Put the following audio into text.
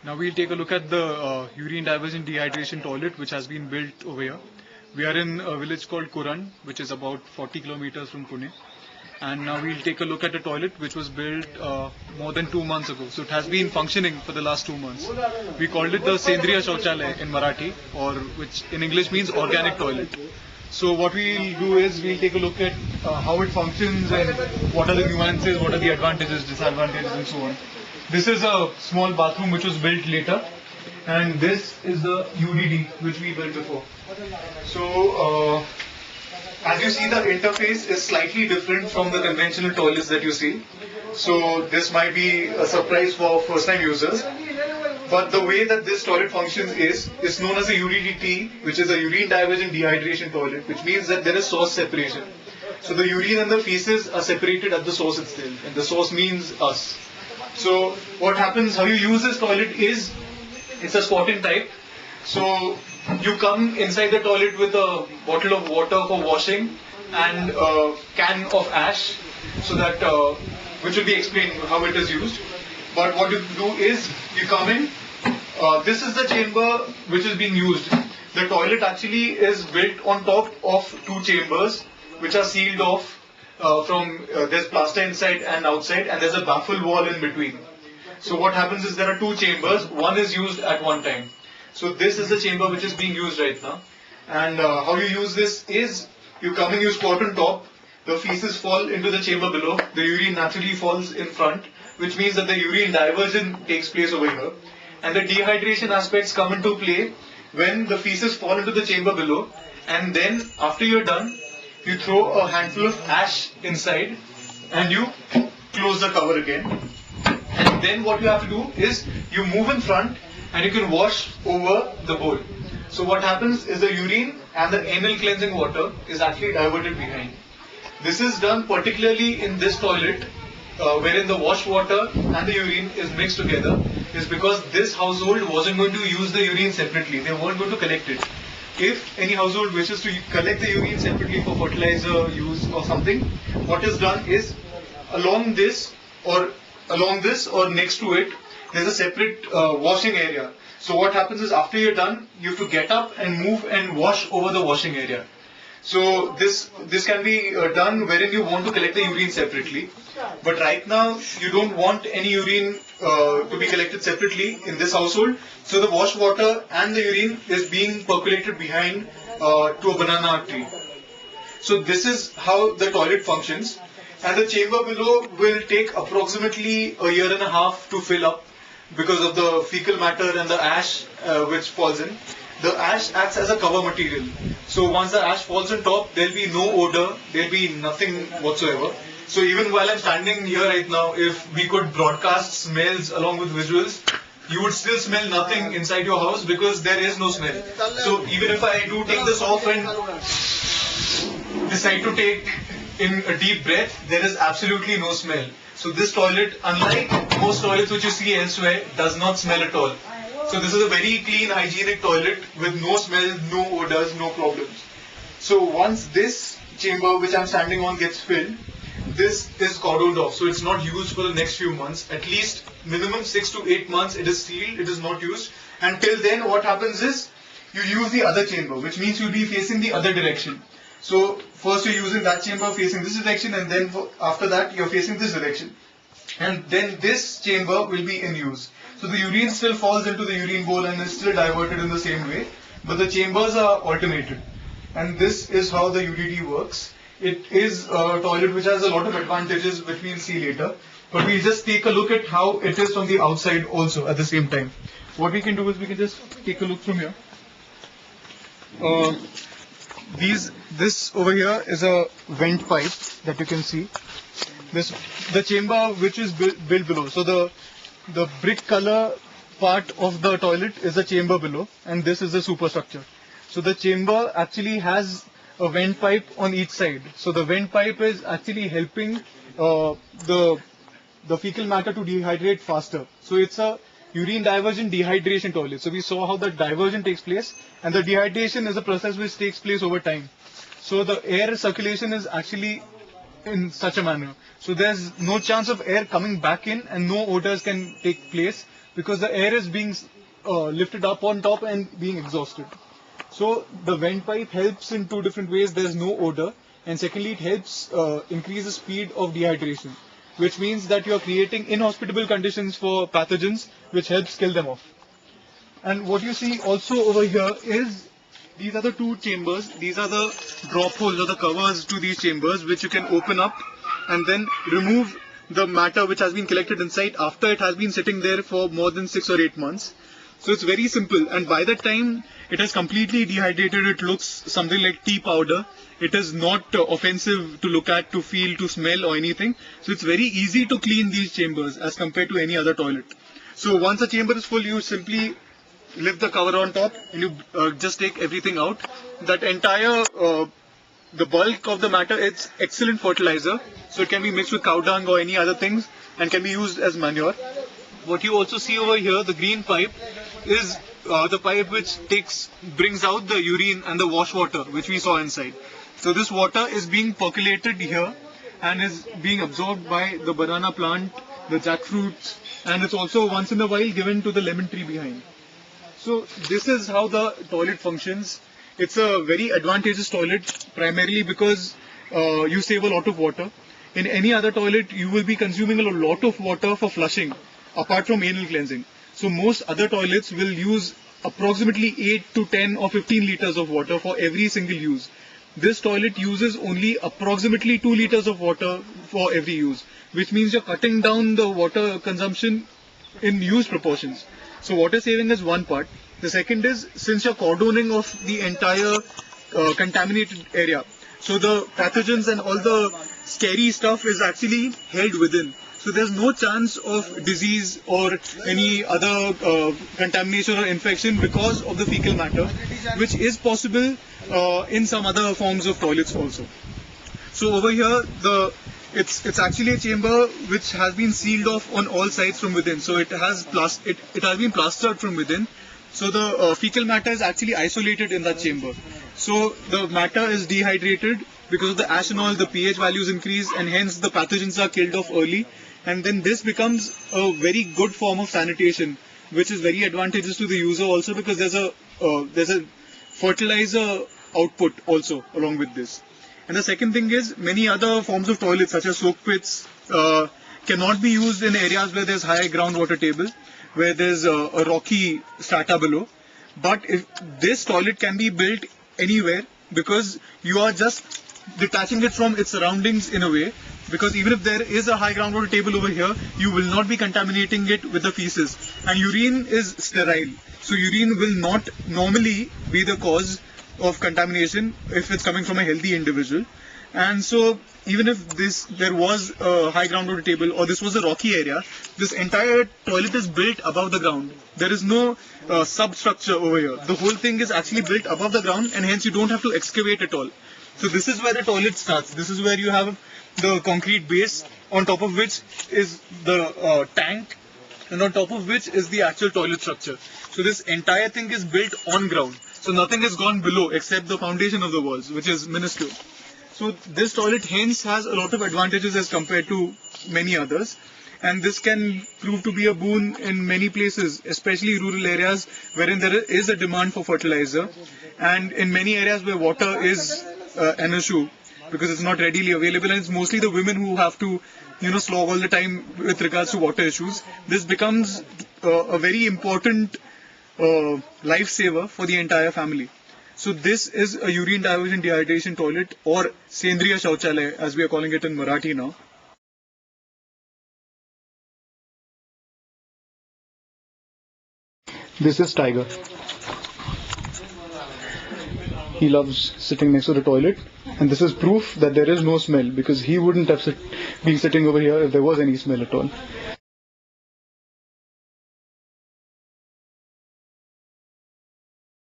Now we'll take a look at the urine diversion dehydration toilet which has been built over here. We are in a village called Kuran, which is about 40 kilometers from Pune. And now we'll take a look at a toilet which was built more than 2 months ago. So it has been functioning for the last 2 months. We called it the Sendriya Shouchalaya in Marathi, or which in English means organic toilet. So what we'll do is we'll take a look at how it functions and what are the nuances, what are the advantages, disadvantages and so on. This is a small bathroom which was built later, and this is the UDDt which we built before. So as you see, the interface is slightly different from the conventional toilets that you see. So this might be a surprise for first time users. But the way that this toilet functions is known as a UDDt, which is a urine diversion dehydration toilet, which means that there is source separation. So the urine and the feces are separated at the source itself, and the source means us. So what happens, how you use this toilet is, it's a spotting type. So you come inside the toilet with a bottle of water for washing and a can of ash, so that which will be explained how it is used. But what you do is you come in. This is the chamber which is being used. The toilet actually is built on top of two chambers which are sealed off from there's plaster inside and outside, and there's a baffle wall in between. So what happens is there are two chambers. One is used at one time. So this is the chamber which is being used right now. And how you use this is you come in, you squat on top, the feces fall into the chamber below, the urine naturally falls in front, which means that the urine diversion takes place over here. And the dehydration aspects come into play when the feces fall into the chamber below, and then after you're done, you throw a handful of ash inside and you close the cover again. And then what you have to do is you move in front and you can wash over the bowl. So what happens is the urine and the anal cleansing water is actually diverted behind. This is done particularly in this toilet wherein the wash water and the urine is mixed together, is because this household wasn't going to use the urine separately. They weren't going to collect it. If any household wishes to collect the urine separately for fertilizer use or something, what is done is along this or next to it, there's a separate washing area. So what happens is after you're done, you have to get up and move and wash over the washing area. So this can be done wherein you want to collect the urine separately. But right now, you don't want any urine to be collected separately in this household. So the wash water and the urine is being percolated behind to a banana tree. So this is how the toilet functions. And the chamber below will take approximately a year and a half to fill up because of the fecal matter and the ash which falls in. The ash acts as a cover material. So once the ash falls on top, there will be no odor, there will be nothing whatsoever. So even while I'm standing here right now, if we could broadcast smells along with visuals, you would still smell nothing inside your house because there is no smell. So even if I do take this off and decide to take in a deep breath, there is absolutely no smell. So this toilet, unlike most toilets which you see elsewhere, does not smell at all. So this is a very clean, hygienic toilet with no smell, no odors, no problems. So once this chamber which I'm standing on gets filled, this is cordoned off. So it's not used for the next few months. At least minimum 6 to 8 months it is sealed, it is not used. Until then what happens is you use the other chamber, which means you'll be facing the other direction. So first you're using that chamber facing this direction, and then after that you're facing this direction. And then this chamber will be in use. So the urine still falls into the urine bowl and is still diverted in the same way, but the chambers are alternated. And this is how the UDDt works. It is a toilet which has a lot of advantages which we'll see later, but we'll just take a look at how it is from the outside also at the same time. What we can do is we can just take a look from here. This over here is a vent pipe that you can see. The chamber which is built below. So the brick color part of the toilet is the chamber below, and this is the superstructure. So the chamber actually has a vent pipe on each side. So the vent pipe is actually helping the fecal matter to dehydrate faster. So it's a urine diversion dehydration toilet. So we saw how the diversion takes place, and the dehydration is a process which takes place over time. So the air circulation is actually in such a manner. So there's no chance of air coming back in, and no odors can take place because the air is being lifted up on top and being exhausted. So the vent pipe helps in two different ways. There's no odor, and secondly, it helps increase the speed of dehydration, which means that you're creating inhospitable conditions for pathogens, which helps kill them off. And what you see also over here is, these are the two chambers. These are the drop holes or the covers to these chambers, which you can open up and then remove the matter which has been collected inside after it has been sitting there for more than 6 or 8 months. So it's very simple, and by the time it has completely dehydrated, it looks something like tea powder. It is not offensive to look at, to feel, to smell or anything. So it's very easy to clean these chambers as compared to any other toilet. So once a chamber is full, you simply lift the cover on top and you just take everything out. That entire, the bulk of the matter, it's excellent fertilizer. So it can be mixed with cow dung or any other things and can be used as manure. What you also see over here, the green pipe, is the pipe which brings out the urine and the wash water which we saw inside. So this water is being percolated here and is being absorbed by the banana plant, the jackfruit, and it's also once in a while given to the lemon tree behind. So this is how the toilet functions. It's a very advantageous toilet primarily because you save a lot of water. In any other toilet, you will be consuming a lot of water for flushing, apart from anal cleansing. So most other toilets will use approximately 8 to 10 or 15 liters of water for every single use. This toilet uses only approximately 2 liters of water for every use, which means you're cutting down the water consumption in use proportions. So water saving is one part. The second is, since you're cordoning off the entire contaminated area, so the pathogens and all the scary stuff is actually held within. So there's no chance of disease or any other contamination or infection because of the fecal matter, which is possible in some other forms of toilets also. So over here, it's actually a chamber which has been sealed off on all sides from within. So it has been plastered from within. So the fecal matter is actually isolated in that chamber. So the matter is dehydrated because of the ash and all, the pH values increase, and hence the pathogens are killed off early. And then this becomes a very good form of sanitation, which is very advantageous to the user also because there's a fertilizer output also along with this. And the second thing is, many other forms of toilets such as soak pits cannot be used in areas where there's high groundwater table, where there's a rocky strata below. But if this toilet can be built anywhere because you are just detaching it from its surroundings in a way, because even if there is a high groundwater table over here, you will not be contaminating it with the feces. And urine is sterile, so urine will not normally be the cause of contamination if it's coming from a healthy individual. And so even if there was a high groundwater table or this was a rocky area, this entire toilet is built above the ground. There is no substructure over here. The whole thing is actually built above the ground, and hence you don't have to excavate at all. So this is where the toilet starts. This is where you have the concrete base, on top of which is the tank, and on top of which is the actual toilet structure. So this entire thing is built on ground. So nothing has gone below except the foundation of the walls, which is minuscule. So this toilet hence has a lot of advantages as compared to many others. And this can prove to be a boon in many places, especially rural areas wherein there is a demand for fertilizer, and in many areas where water is an issue because it's not readily available, and it's mostly the women who have to, slog all the time with regards to water issues. This becomes a very important lifesaver for the entire family. So this is a urine diversion dehydration toilet, or Sendriya Shouchalaya as we are calling it in Marathi now. This is Tiger. He loves sitting next to the toilet, and this is proof that there is no smell, because he wouldn't have been sitting over here if there was any smell at all.